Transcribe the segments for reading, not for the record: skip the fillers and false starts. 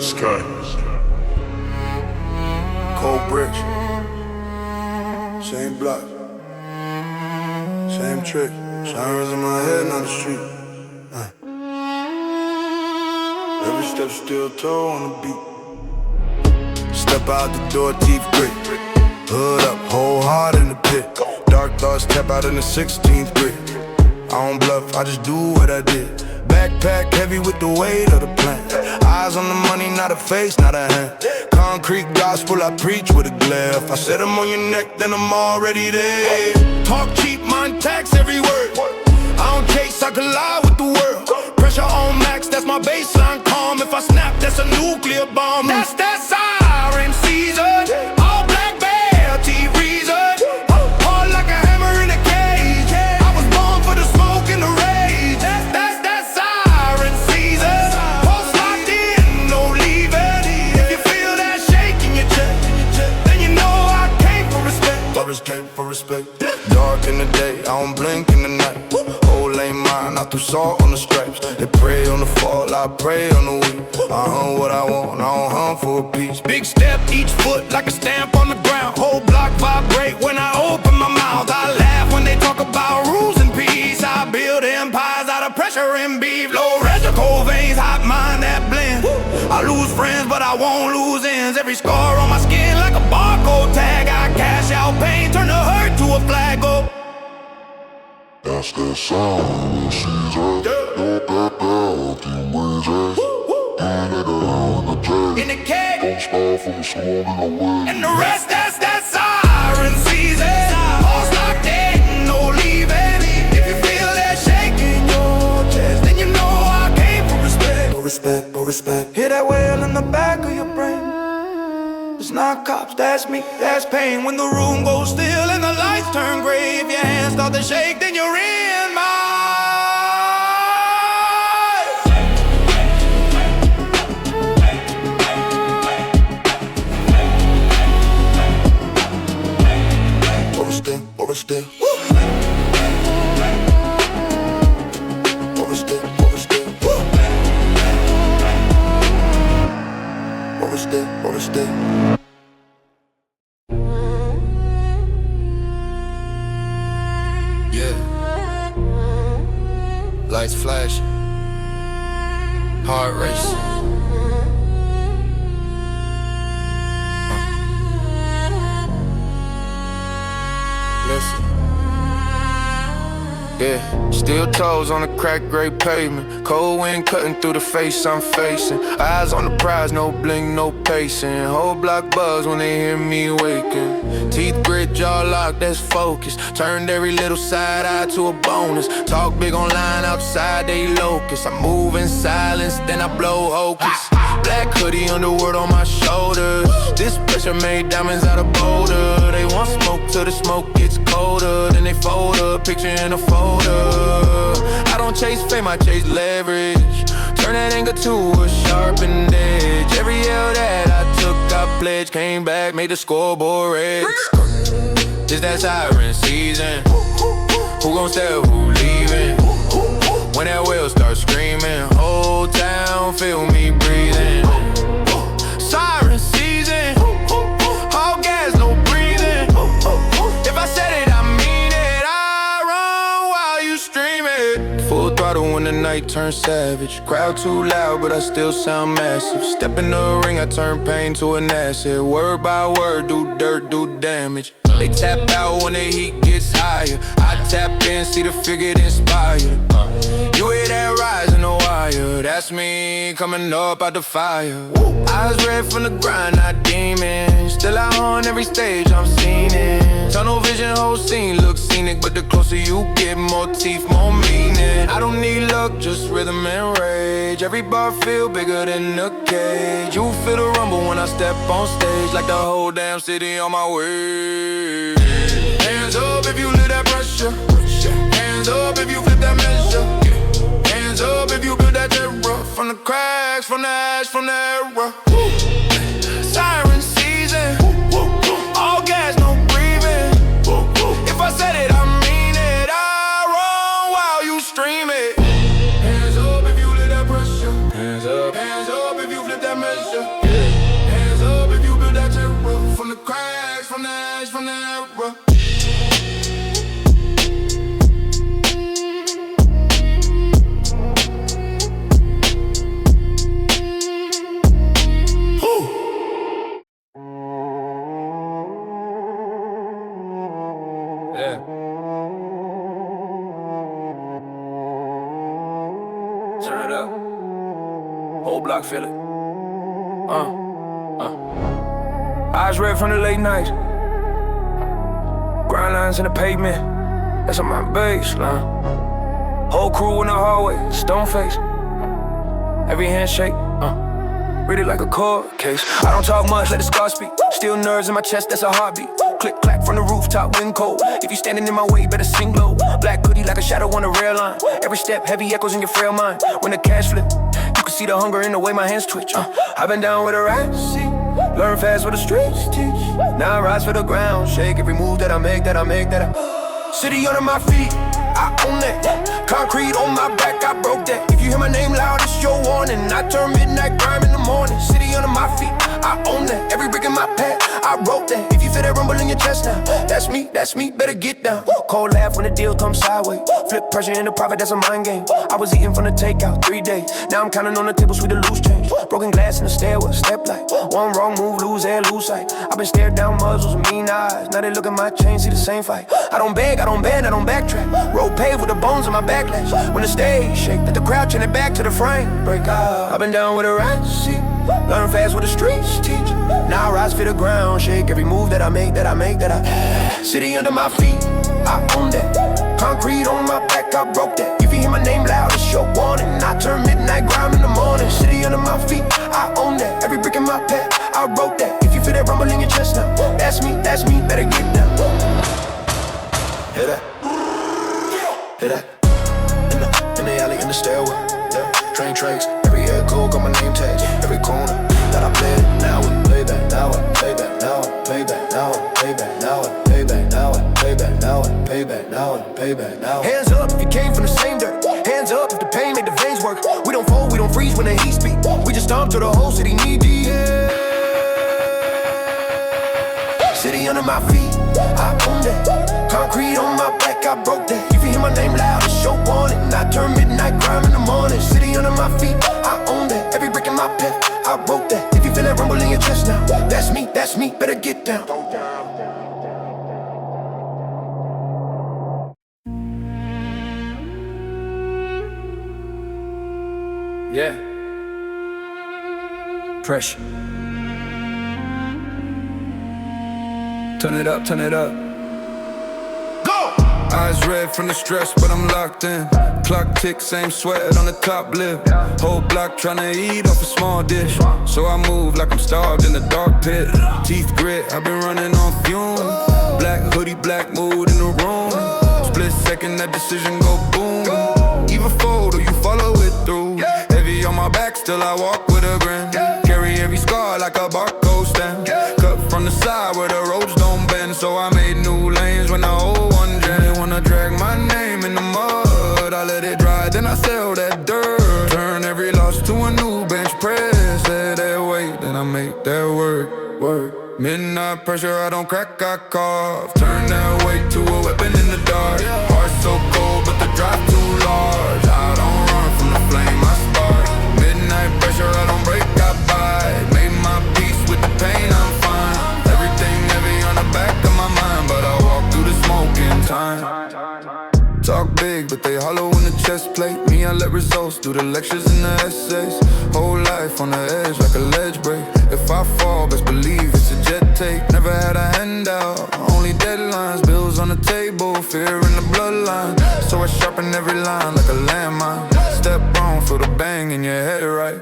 sky. Cold bricks, same block, same trick. Sirens in my head, not the street. Every step still toe on the beat. Step out the door, teeth grit. Hood up, whole heart in the pit. Dark thoughts tap out in the 16th grit. I don't bluff, I just do what I did. Backpack heavy with the weight of the plan. Eyes on the money, not a face, not a hand. Concrete gospel, I preach with a glare. If I set them on your neck, then I'm already there. Talk cheap, mind tax every word. I don't chase, I collide with the world. Pressure on max, that's my baseline calm. If I snap, that's a nuclear bomb. That's that siren season. All black bear, T-reason. Hard like a hammer in a cage. I was born for the smoke and the rage. That's that siren season. Post locked in, no leaving. If you feel that shake in your chest, then you know I came for respect. For respect. Dark in the day, I don't blink in the night. Whole ain't mine, I threw salt on the stripes. They pray on the fall, I pray on the weak. I hunt what I want, I don't hunt for a piece. Big step, each foot like a stamp on the ground. Whole block vibrate when I open my mouth. I laugh when they talk about rules and peace. I build empires out of pressure and beef. Low register, cold veins, hot mind that blend. I lose friends, but I won't lose ends. Every scar on my skin like a barcode tag. I cash out pain, turn the hurt to a flag. Oh, that's that sound, she's up. Don't back out, keep wages. And they go in the cage. in the cage. Don't start from the swarm in the way. And the rest, that's that siren season. All's locked in, no leaving. If you feel that shake in your chest, then you know I came for respect. For respect. Hear that wail in the back of your brain. It's not cops, that's me, that's pain. When the room goes still and the lights turn gray, if your hands start to shake, then you're in my overstep. Yeah. Lights flashing. Heart racing. Listen. Yeah, still toes on the cracked gray pavement. Cold wind cutting through the face I'm facing. Eyes on the prize, no blink, no pacing. Whole block buzz when they hear me waking. Teeth grit, jaw locked, that's focus. Turned every little side eye to a bonus. Talk big online, outside they locust. I move in silence, then I blow hocus. Black hoodie, underwood on my shoulders. This pressure made diamonds out of Boulder. They want smoke till the smoke gets colder. Then they fold a picture in a folder. I don't chase fame, I chase leverage. Turn that anger to a sharpened edge. Every L that I took, I pledged. Came back, made the scoreboard red. It's that siren season. Who gon' stay, who leaving? When that wheel starts screaming, whole town feel me breathing. Siren season, all gas, no breathing. If I said it, I mean it. I run while you stream it. Full throttle when the night turns savage. Crowd too loud, but I still sound massive. Step in the ring, I turn pain to an asset. Word by word, do dirt, do damage. They tap out when the heat gets higher. I tap in, see the figure inspired. You hear that rise in the wire. That's me coming up out the fire. Eyes red from the grind, not demons. Still out on every stage, I'm seen it. Tunnel vision, whole scene looks scenic. But the closer you get, more teeth, more meaning. I don't need luck, just rhythm and rage. Every bar feel bigger than a cage. You feel the rumble when I step on stage. Like the whole damn city on my way. Hands up if you live that pressure. Hands up if you flip that measure. Hands up if you build that terror. From the cracks, from the ash, from the error. Siren season. All gas, no breathing. If I said it, I mean it. I run while you stream it. Hands up if you live that pressure. Hands up if you flip that measure. Yeah. Turn it up. Whole block feel it. Eyes red from the late nights. Grind lines in the pavement. That's on my baseline. Whole crew in the hallway, stone face. Every handshake, read it like a court case. I don't talk much, let the scars speak. Still nerves in my chest, that's a heartbeat. Click clack from the rooftop, wind cold. If you standing in my way, better sing low. Black hoodie like a shadow on a rail line. Every step heavy echoes in your frail mind. When the cash flip, you can see the hunger in the way my hands twitch. I've been down with a rat seat, learn fast what the streets teach. Now I rise for the ground, shake every move that I make, City under my feet, I own that. Concrete on my back, I broke that. If you hear my name loud, it's your warning. I turn midnight grime in the morning. City under my feet, I own that. Every brick in my path, I wrote that. If you feel that rumble in your chest now, that's me, better get down. Cold laugh when the deal comes sideways. Flip pressure into profit, that's a mind game. I was eating from the takeout 3 days. Now I'm counting on the table, sweet to lose change. Broken glass in the stairwell, step like one wrong move, lose air, lose sight. I've been stared down muzzles with mean eyes. Now they look at my chain, see the same fight. I don't beg, I don't bend, I don't backtrack. Road paved with the bones in my backlash. When the stage shake, let the crowd turn it back to the frame. Break out. I've been down with a rat seat, learn fast what the streets teach. Now I rise for the ground, shake every move that I make, City under my feet, I own that. Concrete on my back, I broke that. If you hear my name loud, it's your warning. I turn midnight grime in the morning. City under my feet, I own that. Every brick in my path, I wrote that. If you feel that rumble in your chest now, that's me, better get down. Hear that? Hear that? In the alley, in the stairwell, yeah. Train tracks, every echo got my name tags. Every corner that I played, now I play back, now I play back, now I play back, now I play back, now I play back, now I play back, now I pay back, now I pay back, now. Hands up if you came from the same dirt. Hands up if the pain made the veins work. We don't fold, we don't freeze when the heat speak. We just stomp to the whole city knee deep. City under my feet, I own that. Concrete on my back, I broke that. If you hear my name loud, it's your warning. I turn midnight grime in the morning. City under my feet, I own that. Every brick in my path, I wrote that. If you feel that rumble in your chest now, that's me, better get down. Yeah. Pressure. Turn it up, turn it up. Go! Eyes red from the stress, but I'm locked in. Clock tick, same sweat on the top lip. Whole block tryna eat off a small dish. So I move like I'm starved in the dark pit. Teeth grit, I've been running on fumes. Black hoodie, black mood in the room. Split second, that decision go boom. Either fold or you follow it through. Heavy on my back, still I walk with a grin. Carry every scar like a barcode stamp. Cut from the side where the roads don't bend. So I made new lanes when the old one jammed. They wanna drag my name in the mud. I let it dry, then I sell that dirt. Turn every loss to a new bench press. Let that weight, then I make that work. Midnight pressure, I don't crack, I cough. Turn that weight to a weapon in the dark. Heart so cold, but the drive too large. I don't run from the flame, I spark. Midnight pressure, I don't break, I bite. Made my peace with the pain, I'm fine. Everything heavy on the back of my mind, but I walk through the smoke in time. Talk big, but they hollow in the chest plate. Me, I let results do the lectures and the essays. Whole life on the edge like a ledge break. If I fall, best believe it's a jet take. Never had a handout, only deadlines. Bills on the table, fear in the bloodline. So I sharpen every line like a landmine. Step wrong, feel the bang in your head right.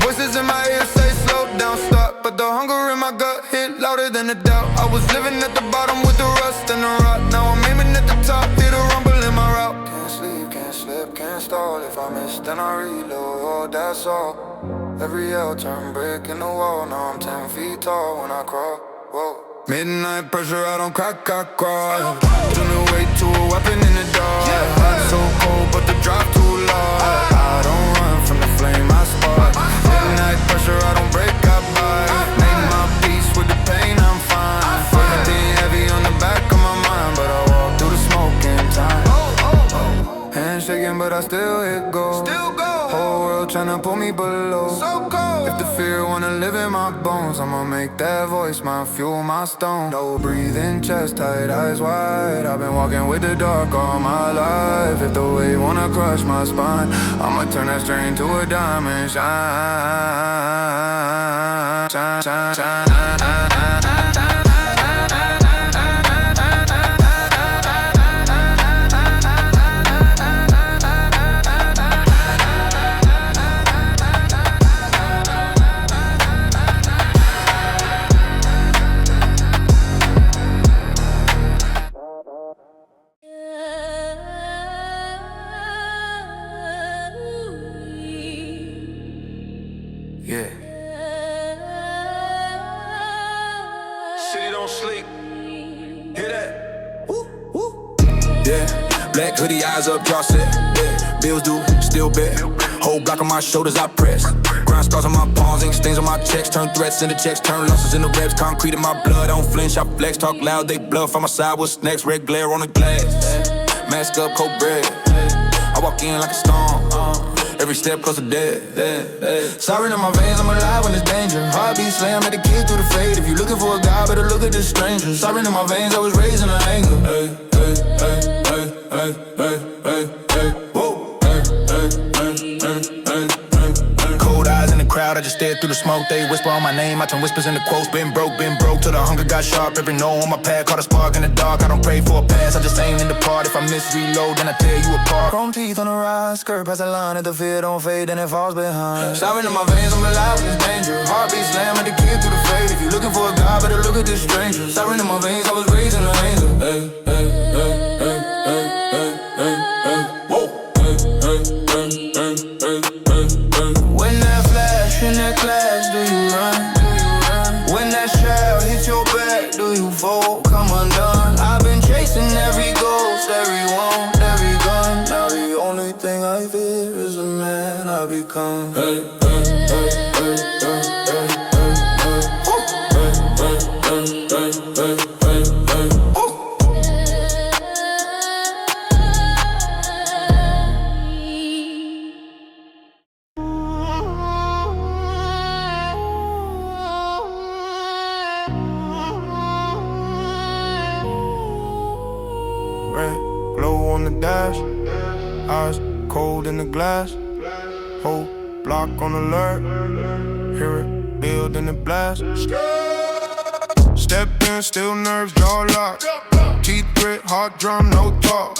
Voices in my ear say slow down, stop. But the hunger in my gut hit louder than the doubt. I was living at the bottom with the rust and the rot. Now I'm aiming at the top, hear the rumble in my route. Can't sleep, can't slip, can't stall. If I miss, then I reload, that's all. Every L turn brick in the wall. Now I'm 10 feet tall when I crawl. Whoa. Midnight pressure, I don't crack, I crawl. Turn the weight to a weapon in the dark. Heart so cold, but the drive too large. I don't run from the flame, I spark. Midnight pressure, I don't break, I bite. Make my peace with the pain, I'm fine. Everything heavy on the back of my mind, but I walk through the smoke in time. Hands shaking, but I still hit go. Whole world tryna pull me below. So cold. If the fear wanna live in my bones, I'ma make that voice my fuel, my stone. No breathing, chest tight, eyes wide. I've been walking with the dark all my life. If the weight wanna crush my spine, I'ma turn that strain to a diamond. Shine, shine, shine, shine. Yeah. City don't sleep. Hear that? Woo, woo. Yeah. Black hoodie, eyes up, draw set. Yeah. Bills due, still bet. Whole block on my shoulders, I press. Grind scars on my palms, ink stains on my checks. Turn threats into checks, turn losses into reps. Concrete in my blood, I don't flinch, I flex. Talk loud, they bluff. On my side, what's next? Red glare on the glass. Mask up, cold bread. I walk in like a storm. Every step close to death. Siren in my veins, I'm alive when it's danger. Heartbeat slam, let the kid through the fade. If you looking for a guy, better look at this stranger. Siren in my veins, I was raised in the anger. Hey, hey, hey, hey, hey, hey, hey, hey. Whoa. Hey, hey, hey, hey, hey, hey, hey. Cold eyes in the crowd, I just stare through the smoke. They whisper on my name, I turn whispers into quotes. Been broke till the hunger got sharp. Every no on my pad caught a spark in the dark. I don't pray for a pass, I just aim in the part. If I miss reload, then I tear you apart. Chrome teeth on the rise, skirt past the line. If the fear don't fade, then it falls behind. Siren in my veins, I'm alive when it's danger. Heartbeat slam, let the kid through the fade. If you looking for a guy, better look at this stranger. Siren in my veins, I was raised in the anger. Hey, hey, hey, hey, hey, hey, hey, hey. Whoa. Hey, hey, hey, hey, hey, hey, hey. When that flash in that class, do you run? When that shell hits your back, do you fold? Come undone. I've been chasing every ghost, every want, every gun. Now the only thing I fear is the man I become. Hey, hey, hey, hey, hey, hey, hey, hey. Hey, hey, hey, hey, hey, hey, hey. Red glow on the dash, eyes cold in the glass. Whole block on alert, hear it build in the blast. Step in, still nerves, jaw locked. Teeth grit, heart drum, no talk.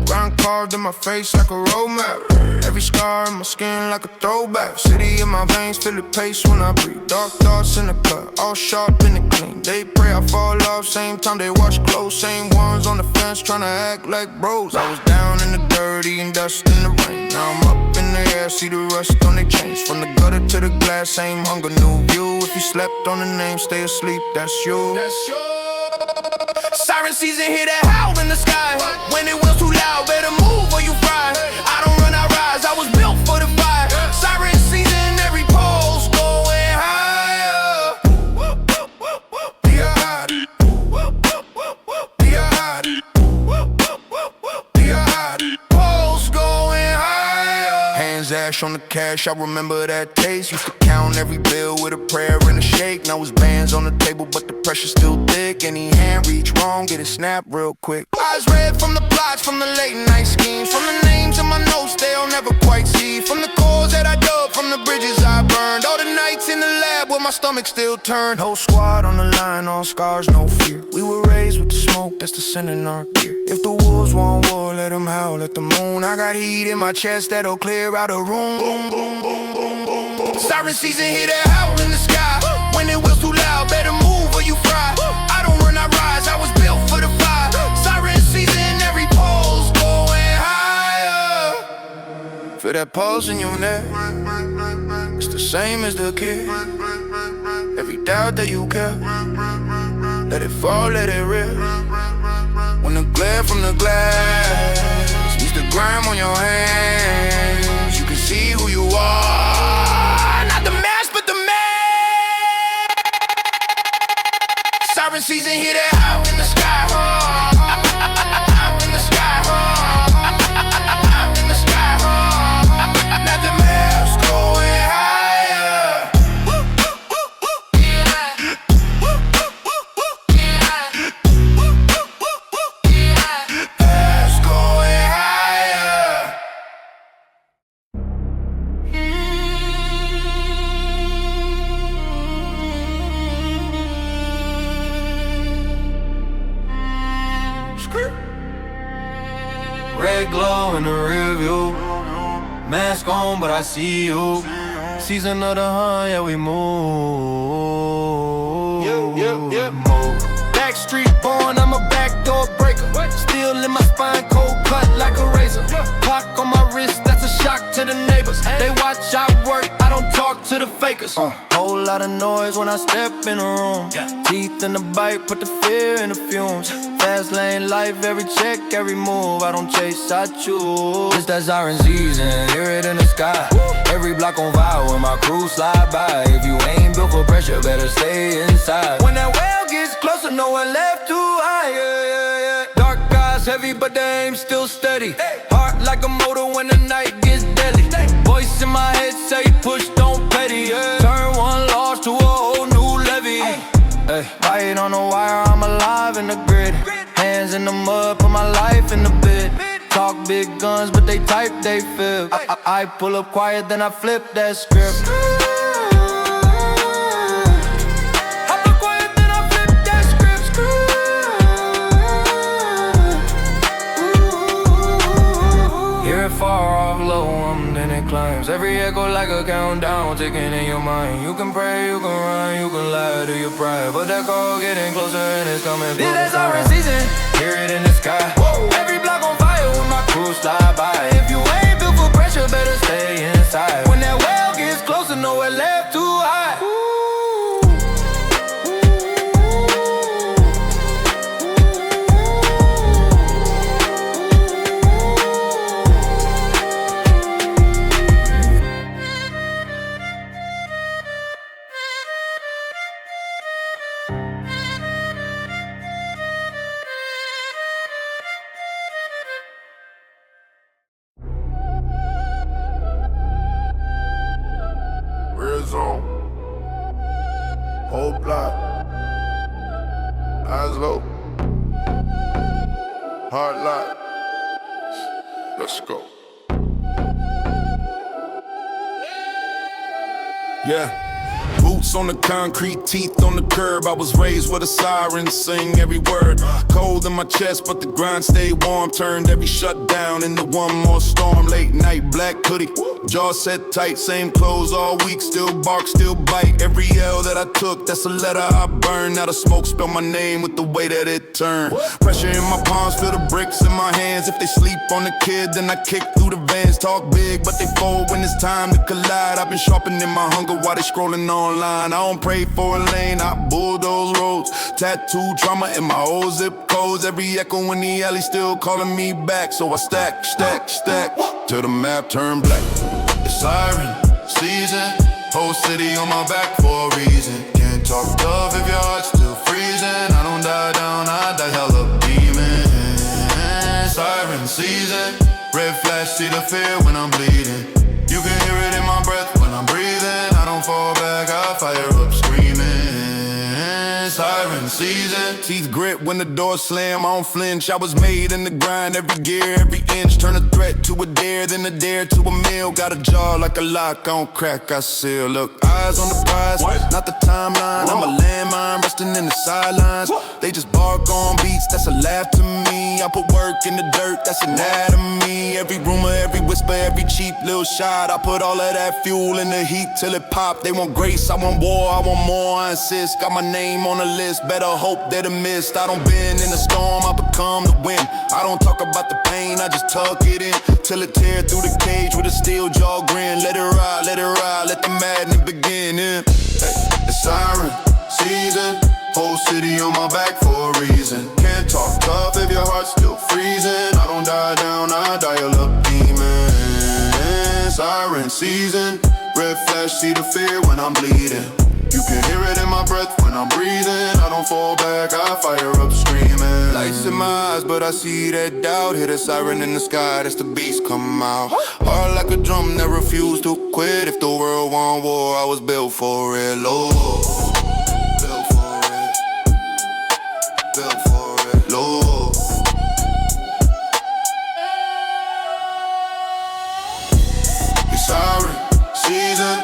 Ground carved in my face like a road map. Every scar in my skin like a throwback. City in my veins, feel the pace when I breathe. Dark thoughts in the cut, all sharp and it clean. They pray I fall off, same time they watch close. Same ones on the fence tryna act like bros. I was down in the dirty and dust in the rain. Now I'm up in the air, see the rust on their chains. From the gutter to the glass, same hunger, new view. If you slept on the name, stay asleep, that's you. Siren season, hear that howl in the sky. When it was too loud, better move or you fry. I don't run, I rise, I was built for the fire. Siren season, every pulse going higher. Jihad, jihad, jihad. Pulse going higher. Hands ash on the cash, I remember that taste. Used to count every bill with a prayer and a shake. Now it's bands on the table, but the pressure's still thick. Any hand reach wrong, get it snapped real quick. Eyes red from the plots, from the late night schemes. From the names in my notes, they'll never quite see. From the cores that I dug, from the bridges I burned. All the nights in the lab where my stomach still turned. Whole squad on the line, all scars, no fear. We were raised with the smoke, that's the sin in our gear. If the wolves want war, let them howl at the moon. I got heat in my chest that'll clear out a room. Boom, boom, boom, boom, boom, boom. Siren season, hear that howl in the sky. When it was too loud, better move or you fry. I don't run, I rise, I was built for the fire. Siren season, every pulse going higher. Feel that pulse in your neck, it's the same as the kid. Every doubt that you kept, let it fall, let it rip. When the glare from the glass meets the grime on your hands, you can see who you are. Not the mask, but the man. Siren season, hear that howl in the sky. Howl in the sky. Howl in the sky. Not the mask. Red glow in the rear view. Mask on, but I see you. Season of the hunt, yeah, we move. Move. Backstreet born, I'm a backdoor breaker. Still in my spine, cold cut like a razor. Clock on my wrist, that's a shock to the neighbors. They watch, I work, I don't talk to the fakers. Whole lot of noise when I step in the room. Teeth in the bite, put the fear in the fumes. Fast lane life, every check, every move. I don't chase, I choose. It's that siren season, hear it in the sky. Every block on fire when my crew slide by. If you ain't built for pressure, better stay inside. When that well gets closer, no one left too high. Dark eyes heavy, but the aim still steady. Heart like a motor when the night gets deadly. Voice in my head say push, don't petty. Turn one loss to a whole new levy. Fight on the wire, I'm alive in the grid. Hands in the mud, put my life in the bid. Talk big guns, but they type, they fib. I pull up quiet, then I flip that script. I pull quiet, then I flip that script. Hear it far off low, then it climbs. Every echo like a countdown, ticking in your mind. You can pray, you can run, you can lie to your pride, but that call getting closer and it's coming from the siren season. Hear it in the sky. Every block on fire when my crew slide by. If you ain't built for pressure, better stay inside. When that well gets closer, nowhere left too high. Zone. Whole block. Eyes low. Hard lock. Let's go. Yeah. Boots on the concrete, teeth on the curb. I was raised with a siren, sing every word. Cold in my chest, but the grind stayed warm. Turned every shutdown into one more storm. Late night, black hoodie, jaw set tight. Same clothes all week, still bark, still bite. Every L that I took, that's a letter I burned. Now the smoke spell my name with the way that it turned. Pressure in my palms, feel the bricks in my hands. If they sleep on the kid, then I kick through the vans. Talk big, but they fold when it's time to collide. I've been sharpening my hunger while they scrolling online. I don't pray for a lane, I bulldoze roads. Tattoo trauma in my old zip codes. Every echo in the alley still calling me back. So I stack, stack, stack, till the map turn black. It's siren season, whole city on my back for a reason. Can't talk tough if your heart's still freezing. I don't die down, I die hella demon. Siren season, red flash, see the fear when I'm bleeding. You can hear it in my breath when I'm breathing. I don't fall back, I fire up screaming. Siren season, teeth grit when the door slam, I don't flinch. I was made in the grind, every gear, every inch. Turn a threat to a dare, then a dare to a meal. Got a jaw like a lock, I don't crack, I seal. Look, eyes on the prize, not the timeline. I'm a landmine, resting in the sidelines. They just bark on beats, that's a laugh to me. I put work in the dirt, that's anatomy. Every rumor, every whisper, every cheap little shot. I put all of that fuel in the heat till it pop. They want grace, I want war, I want more, I insist. Got my name on the list, better hope they're the mist. I don't bend in the storm, I become the wind. I don't talk about the pain, I just tuck it in till it tear through the cage with a steel jaw grin. Let it ride, let it ride, let the madness begin. it's siren season, whole city on my back for a reason. Can't talk tough if your heart's still freezing. I don't die down, I dial up demon. Siren season, red flash, see the fear when I'm bleeding. You can hear it in my breath when I'm breathing. I don't fall back, I fire up screaming. Lights in my eyes, but I see that doubt. Hear the siren in the sky, that's the beast come out. Heart like a drum that refused to quit. If the world want war, I was built for it, Lord. Built for it. Built for it, Lord. It's siren season,